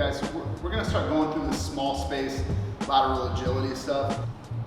guys, so we're gonna start going through this small space lateral agility stuff.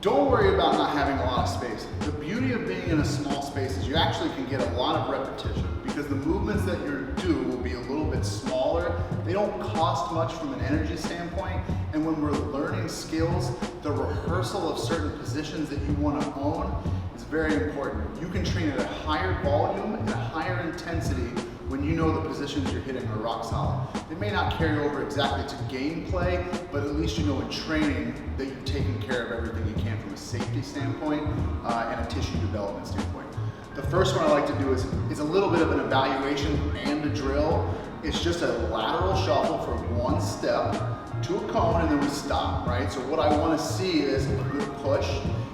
Don't worry about not having a lot of space. The beauty of being in a small space is you actually can get a lot of repetition because the movements that you do will be a little bit smaller. They don't cost much from an energy standpoint. And when we're learning skills, the rehearsal of certain positions that you want to own is very important. You can train at a higher volume and a higher intensity when you know the positions you're hitting are rock solid. It may not carry over exactly to gameplay, but at least you know in training that you've taken care of everything you can from a safety standpoint and a tissue development standpoint. The first one I like to do is a little bit of an evaluation and a drill. It's just a lateral shuffle for one step to a cone and then we stop, right? So what I want to see is a good push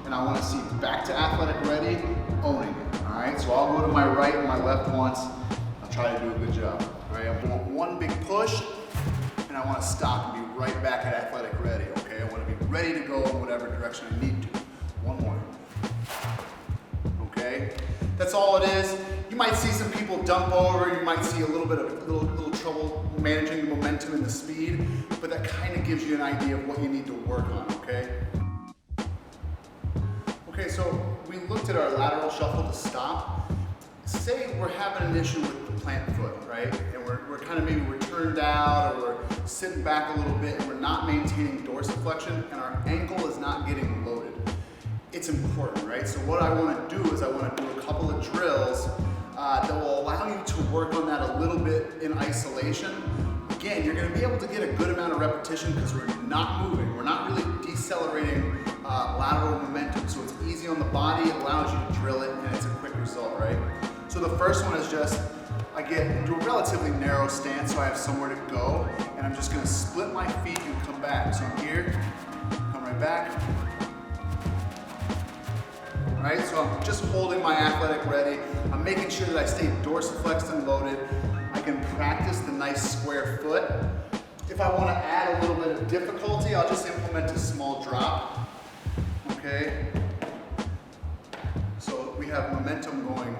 and I want to see back to athletic ready, owning it, all right? So I'll go to my right and my left once. Try to do a good job. All right, I want one big push, and I want to stop and be right back at athletic ready, okay? I want to be ready to go in whatever direction I need to. One more. Okay? That's all it is. You might see some people dump over, you might see a little bit of little trouble managing the momentum and the speed, but that kind of gives you an idea of what you need to work on, okay? Okay, so we looked at our lateral shuffle to stop. Say we're having an issue with the plant foot, right? And we're kind of maybe we're turned out or we're sitting back a little bit and we're not maintaining dorsiflexion and our ankle is not getting loaded. It's important, right? So what I want to do is I want to do a couple of drills that will allow you to work on that a little bit in isolation. Again, you're going to be able to get a good amount of repetition because we're not moving. We're not really decelerating lateral momentum. So it's easy on the body, it allows you to drill it, and it's a quick result, right? So the first one is just, I get into a relatively narrow stance so I have somewhere to go, and I'm just gonna split my feet and come back. So I'm here, come right back. All right, so I'm just holding my athletic ready. I'm making sure that I stay dorsiflexed and loaded. I can practice the nice square foot. If I wanna add a little bit of difficulty, I'll just implement a small drop, okay? So we have momentum going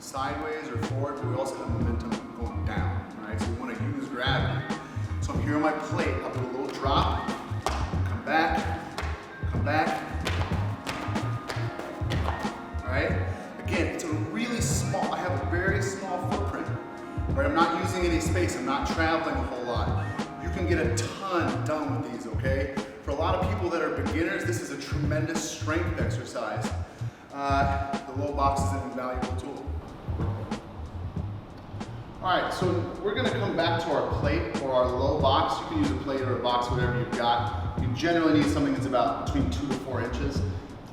sideways or forward, but we also have momentum going down, right? So we want to use gravity. So I'm here on my plate, I'll do a little drop, come back, all right? Again, it's a really small, I have a very small footprint, right? I'm not using any space, I'm not traveling a whole lot. You can get a ton done with these, okay? For a lot of people that are beginners, this is a tremendous strength exercise. The low box is an invaluable tool. All right, so we're gonna come back to our plate or our low box. You can use a plate or a box, whatever you've got. You generally need something that's about between 2 to 4 inches.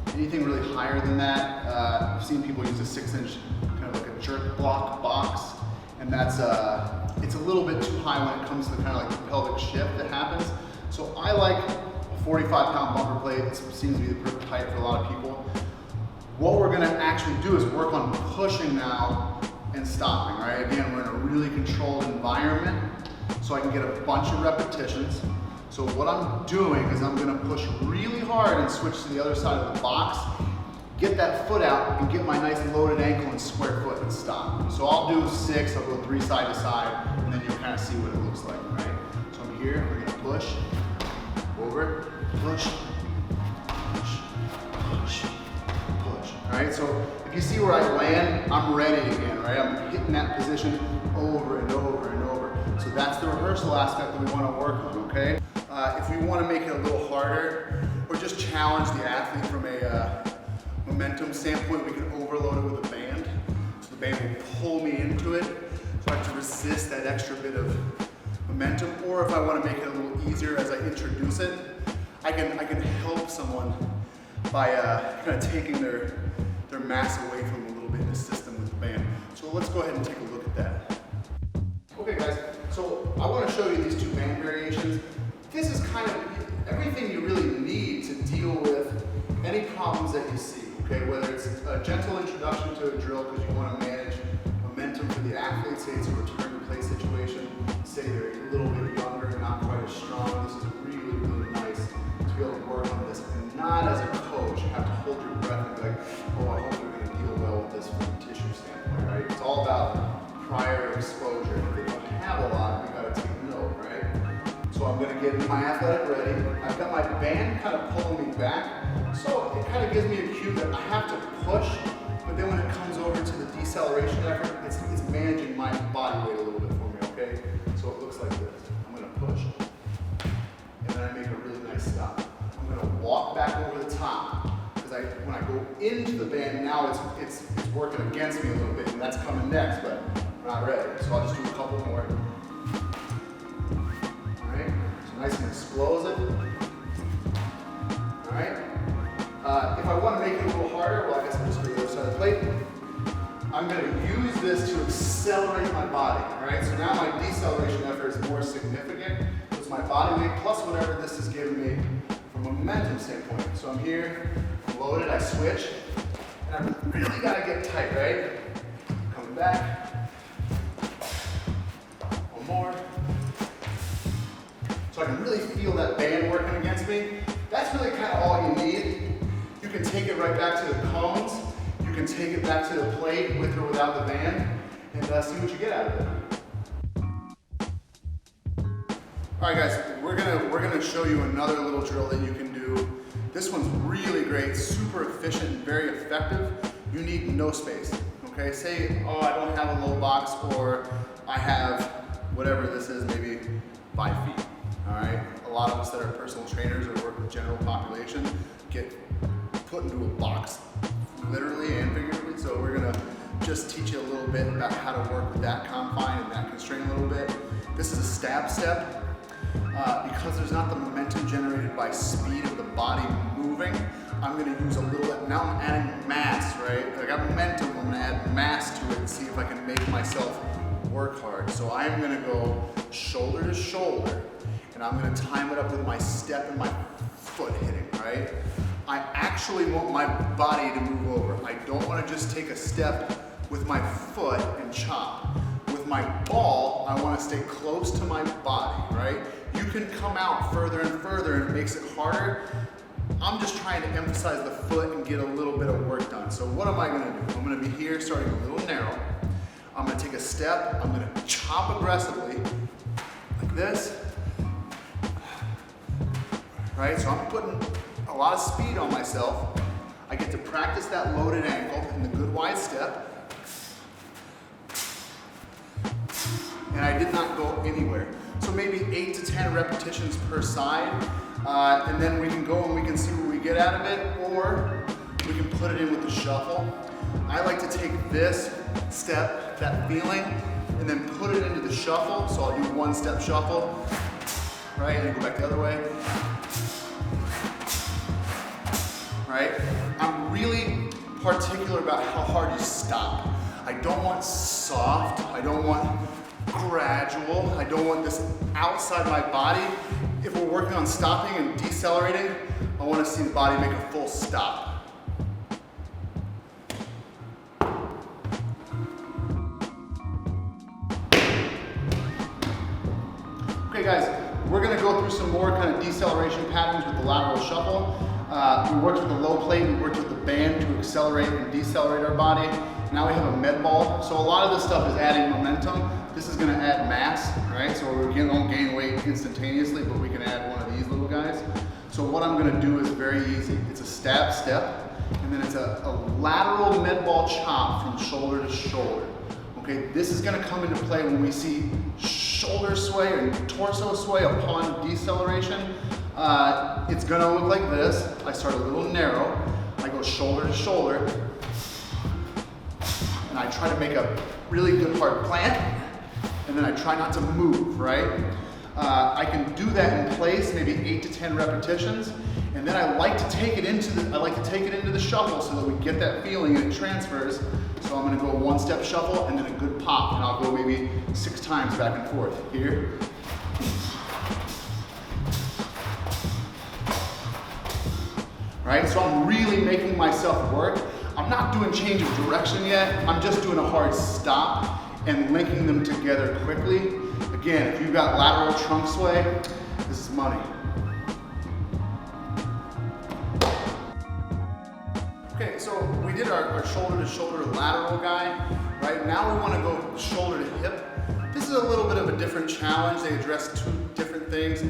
Anything really higher than that, I've seen people use a 6-inch, kind of like a jerk block box, and that's, it's a little bit too high when it comes to kind of like the pelvic shift that happens. So I like a 45-pound bumper plate. This seems to be the perfect height for a lot of people. What we're gonna actually do is work on pushing now and stopping, right? Again, we're in a really controlled environment, so I can get a bunch of repetitions. So what I'm doing is I'm gonna push really hard and switch to the other side of the box, get that foot out and get my nice loaded ankle and square foot and stop. So I'll do 6, I'll go 3 side to side, and then you'll kind of see what it looks like, right? So I'm here, we're gonna push, over, push, push, push, push. All right, so if you see where I land, I'm ready again, right? I'm hitting that position over and over and over. So that's the rehearsal aspect that we want to work on, okay? If we want to make it a little harder or just challenge the athlete from a momentum standpoint, we can overload it with a band. So the band will pull me into it, so I have to resist that extra bit of momentum. Or if I want to make it a little easier as I introduce it, I can help someone by kind of taking their mass away from a little bit in the system with the band. So let's go ahead and take a look at that. Okay guys, so I want to show you these 2 band variations. This is kind of everything you really need to deal with any problems that you see, okay? Whether it's a gentle introduction to a drill because you want to manage momentum for the athlete, say it's a return to play situation, say they're a little bit younger and not quite as strong, this is really, really nice to be able to work on this. And not as a coach, you have to hold your breath and be like, oh, I hope they're going to deal well with this from a tissue standpoint, right? It's all about prior exposure. If they don't have a lot, we got to take note, right? So I'm gonna get into my athletic ready. I've got my band kind of pulling me back, so it kind of gives me a cue that I have to push, but then when it comes over to the deceleration effort, it's managing my body weight a little bit for me, okay? So it looks like this. I'm gonna push, and then I make a really nice stop. I'm gonna walk back over the top, because when I go into the band, now it's working against me a little bit, and that's coming next, but I'm not ready. So I'll just do a couple more. All right, so nice and explosive. All right. If I want to make it a little harder, well, I guess I'll just do the other side of the plate. I'm going to use this to accelerate my body, all right? So now my deceleration effort is more significant. It's my body weight plus whatever this is giving me from a momentum standpoint. So I'm here, I'm loaded, I switch, and I really got to get tight, right? Coming back. One more. So I can really feel that band working against me. That's really kind of all you need. You can take it right back to the cones. You can take it back to the plate with or without the band, and see what you get out of it. All right, guys, we're gonna show you another little drill that you can do. This one's really great, super efficient, and very effective. You need no space. Okay, say, oh, I don't have a low box, or I have whatever this is, maybe 5 feet. All right, a lot of us that are personal trainers or work with general population get put into a box, literally and figuratively. So we're gonna just teach you a little bit about how to work with that confine and that constraint a little bit. This is a stab step. Because there's not the momentum generated by speed of the body moving, I'm gonna use a little bit, now I'm adding mass, right? I got momentum, I'm gonna add mass to it and see if I can make myself work hard. So I'm gonna go shoulder to shoulder, and I'm gonna time it up with my step and my foot hitting, right? I actually want my body to move over. I don't want to just take a step with my foot and chop. With my ball, I want to stay close to my body, right? You can come out further and further, and it makes it harder. I'm just trying to emphasize the foot and get a little bit of work done. So what am I going to do? I'm going to be here starting a little narrow. I'm going to take a step. I'm going to chop aggressively like this. Right? So I'm putting a lot of speed on myself. I get to practice that loaded ankle in the good wide step. And I did not go anywhere. So maybe 8 to 10 repetitions per side. And then we can go and we can see what we get out of it, or we can put it in with the shuffle. I like to take this step, that feeling, and then put it into the shuffle. So I'll do one step shuffle, right? And then go back the other way. Right? I'm really particular about how hard you stop. I don't want soft, I don't want gradual, I don't want this outside my body. If we're working on stopping and decelerating, I want to see the body make a full stop. Okay guys, we're going to go through some more kind of deceleration patterns with the lateral shuffle. We worked with the low plate, we worked with the band to accelerate and decelerate our body. Now we have a med ball. So a lot of this stuff is adding momentum. This is gonna add mass, right? So we don't gain weight instantaneously, but we can add one of these little guys. So what I'm gonna do is very easy. It's a stab step, and then it's a lateral med ball chop from shoulder to shoulder. Okay, this is gonna come into play when we see shoulder sway and torso sway upon deceleration. It's gonna look like this. I start a little narrow, I go shoulder to shoulder, and I try to make a really good hard plant, and then I try not to move, right? I can do that in place, maybe 8 to 10 repetitions, and then I like to take it into the shuffle so that we get that feeling and it transfers. So I'm gonna go one step shuffle and then a good pop, and I'll go maybe 6 times back and forth. Here. Right? So I'm really making myself work. I'm not doing change of direction yet. I'm just doing a hard stop and linking them together quickly. Again, if you've got lateral trunk sway, this is money. Okay, so we did our shoulder to shoulder lateral guy, right? Now we want to go shoulder to hip. This is a little bit of a different challenge. They address 2 different things.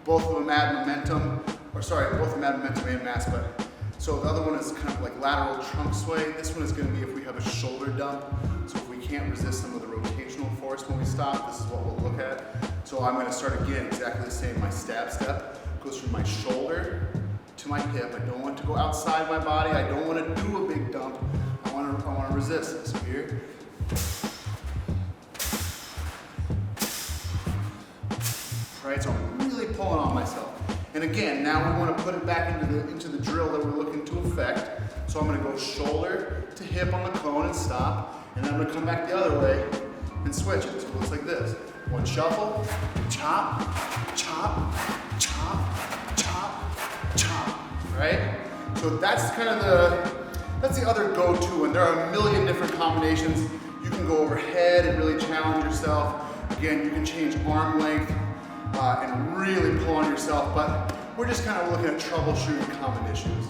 Both of them add momentum, both of them add momentum and mass, but so the other one is kind of like lateral trunk sway. This one is going to be if we have a shoulder dump. So if we can't resist some of the rotational force when we stop, this is what we'll look at. So I'm going to start again exactly the same. My stab step goes from my shoulder to my hip. I don't want to go outside my body. I don't want to do a big dump. I want to resist this. So here. Right, so I'm really pulling on myself. And again, now we want to put it back into the drill that we're looking to affect. So I'm going to go shoulder to hip on the cone and stop, and then I'm going to come back the other way and switch it. So it looks like this. One shuffle, chop, chop, chop, chop, chop, right? So that's kind of that's the other go-to, and there are a million different combinations. You can go overhead and really challenge yourself. Again, you can change arm length and really pull on yourself, but we're just kind of looking at troubleshooting common issues.